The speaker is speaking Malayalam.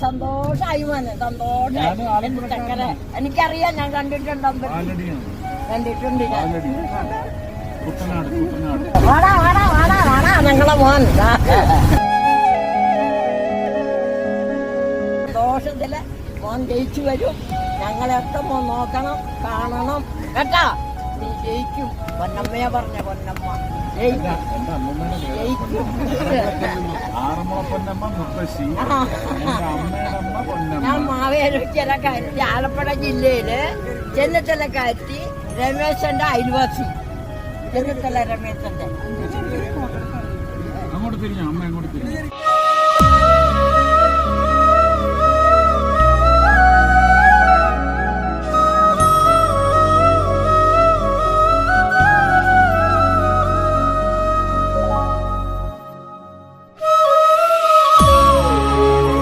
സന്തോഷമായി മോനെ, സന്തോഷം. ചക്കര എനിക്കറിയാം, ഞാൻ കണ്ടിട്ടുണ്ട്. വാടാ വാടാ വാടാ വാടാ ഞങ്ങളെ മോൻ. സന്തോഷത്തില് മോൻ ജയിച്ചു വരും. ഞങ്ങളെയൊക്കെ മോൻ നോക്കണം, കാണണം കേട്ടാ. നീ ജയിക്കും. പൊന്നമ്മയെ പറഞ്ഞ പൊന്നമ്മ ജയിക്കും. ഞാൻ മാവേലിക്കരക്കാരി, ആലപ്പുഴ ജില്ലയില് ചെന്നിത്തലക്കാരി രമേശന്റെ അയൽവാസി. ചെന്നിത്തല രമേശന്റെ. അങ്ങോട്ട് തിരിഞ്ഞോ അമ്മ, അങ്ങോട്ട് തിരിഞ്ഞു.